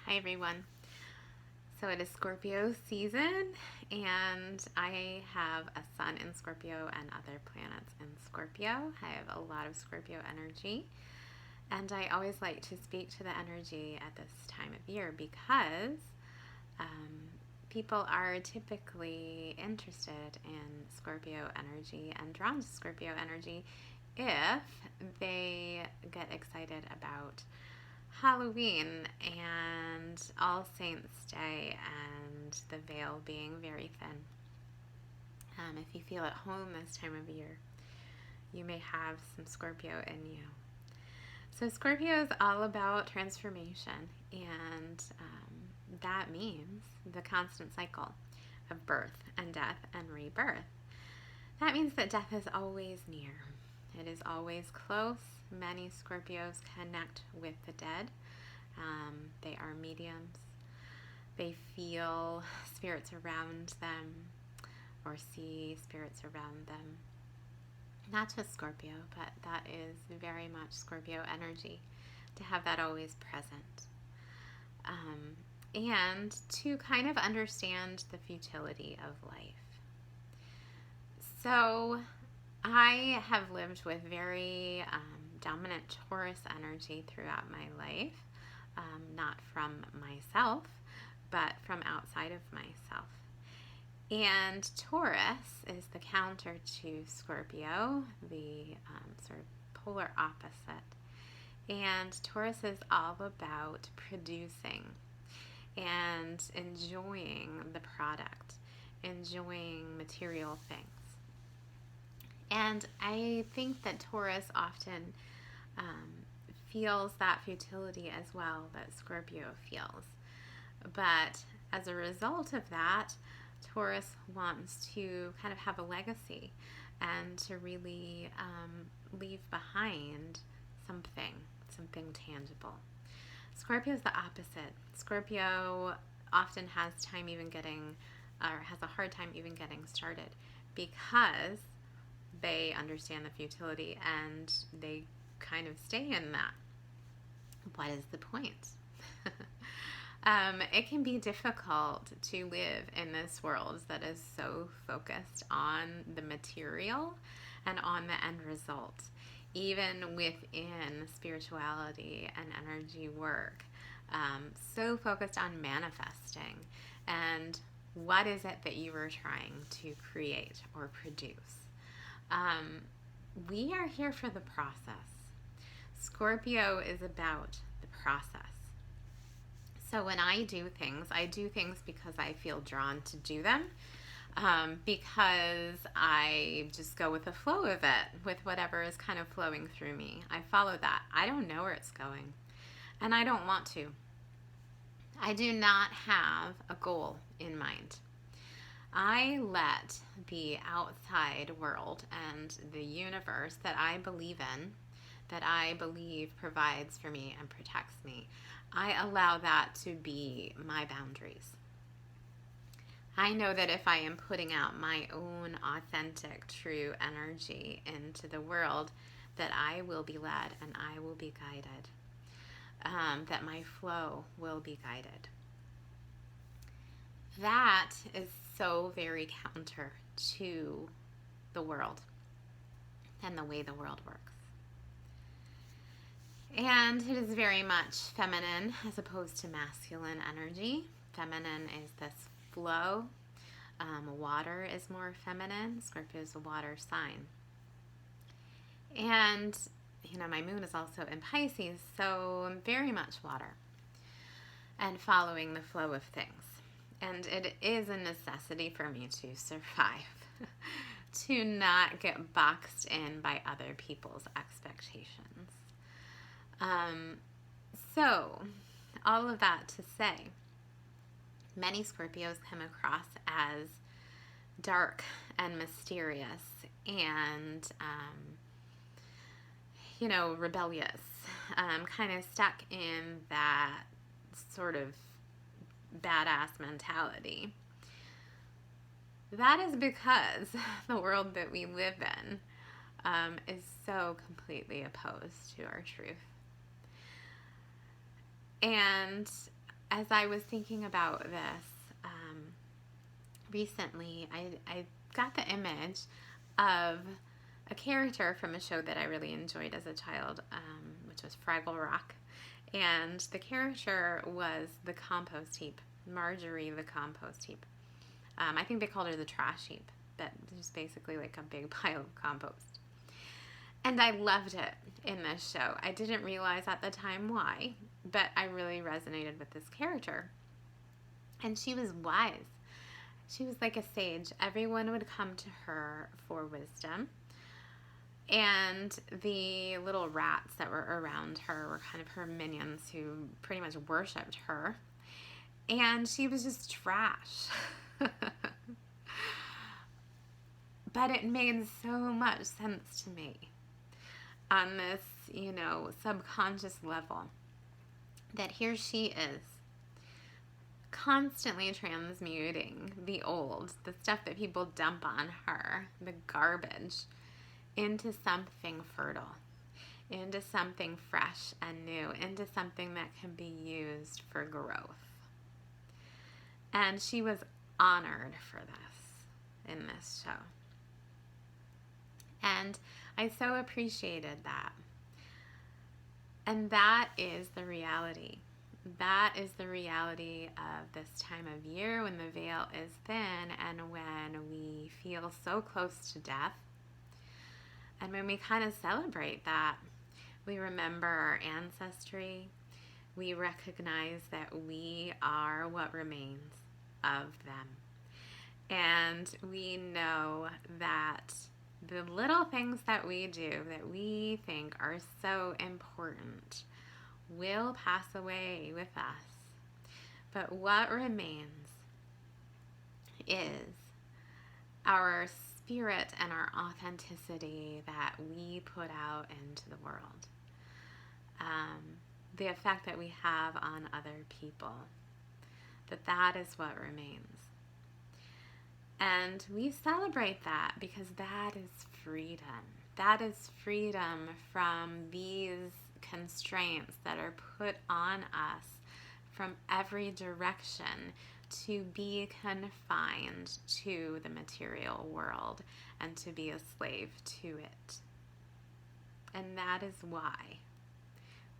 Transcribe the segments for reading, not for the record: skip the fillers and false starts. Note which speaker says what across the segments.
Speaker 1: Hi everyone. So it is Scorpio season, and I have a sun in Scorpio and other planets in Scorpio. I have a lot of Scorpio energy, and I always like to speak to the energy at this time of year because people are typically interested in Scorpio energy and drawn to Scorpio energy if they get excited about Halloween and All Saints Day and the veil being very thin. If you feel at home this time of year, you may have some Scorpio in you. So Scorpio is all about transformation, and that means the constant cycle of birth and death and rebirth. That means that death is always near. It is always close. Many Scorpios connect with the dead. They are mediums. They feel spirits around them or see spirits around them. Not just Scorpio, but that is very much Scorpio energy, to have that always present. And to kind of understand the futility of life. So I have lived with very dominant Taurus energy throughout my life, not from myself, but from outside of myself. And Taurus is the counter to Scorpio, the sort of polar opposite. And Taurus is all about producing and enjoying the product, enjoying material things. And I think that Taurus often feels that futility as well that Scorpio feels. But as a result of that, Taurus wants to kind of have a legacy and to really leave behind something tangible. Scorpio is the opposite. Scorpio often has a hard time even getting started because they understand the futility and they kind of stay in that. What is the point? It can be difficult to live in this world that is so focused on the material and on the end result. Even within spirituality and energy work, so focused on manifesting and what is it that you are trying to create or produce. We are here for the process. Scorpio is about the process. So when I do things because I feel drawn to do them, because I just go with the flow of it, with whatever is kind of flowing through me. I follow that. I don't know where it's going, and I don't want to. I do not have a goal in mind. I let the outside world and the universe that I believe in, that I believe provides for me and protects me, I allow that to be my boundaries. I know that if I am putting out my own authentic, true energy into the world, that I will be led and I will be guided, that my flow will be guided. That is so very counter to the world and the way the world works. And it is very much feminine as opposed to masculine energy. Feminine is this flow. Water is more feminine. Scorpio is a water sign. And, my moon is also in Pisces, so I'm very much water and following the flow of things. And it is a necessity for me to survive, to not get boxed in by other people's expectations. So, all of that to say, many Scorpios come across as dark and mysterious and, rebellious, kind of stuck in that sort of badass mentality. That is because the world that we live in is so completely opposed to our truth. And as I was thinking about this recently, I got the image of a character from a show that I really enjoyed as a child, which was Fraggle Rock. And the character was the compost heap, Marjorie the compost heap. I think they called her the trash heap, but it was basically like a big pile of compost. And I loved it in this show. I didn't realize at the time why, but I really resonated with this character. And she was wise. She was like a sage. Everyone would come to her for wisdom. And the little rats that were around her were kind of her minions who pretty much worshipped her. And she was just trash. But it made so much sense to me on this, subconscious level, that here she is, constantly transmuting the old, the stuff that people dump on her, the garbage, into something fertile, into something fresh and new, into something that can be used for growth. And she was honored for this in this show. And I so appreciated that. And that is the reality. That is the reality of this time of year, when the veil is thin and when we feel so close to death. And when we kind of celebrate that, we remember our ancestry. We recognize that we are what remains of them. And we know that the little things that we do that we think are so important will pass away with us. But what remains is our spirit and our authenticity that we put out into the world. The effect that we have on other people. That is what remains. And we celebrate that because that is freedom. That is freedom from these constraints that are put on us from every direction to be confined to the material world and to be a slave to it. And that is why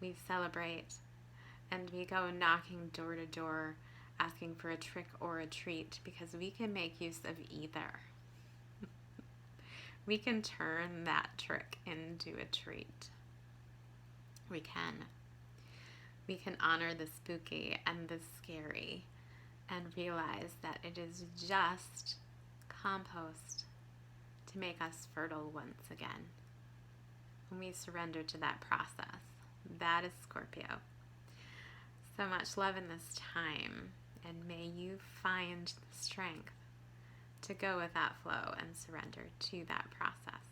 Speaker 1: we celebrate and we go knocking door to door asking for a trick or a treat, because we can make use of either. We can turn that trick into a treat. We can. We can honor the spooky and the scary and realize that it is just compost to make us fertile once again. When we surrender to that process, that is Scorpio. So much love in this time, and may you find the strength to go with that flow and surrender to that process.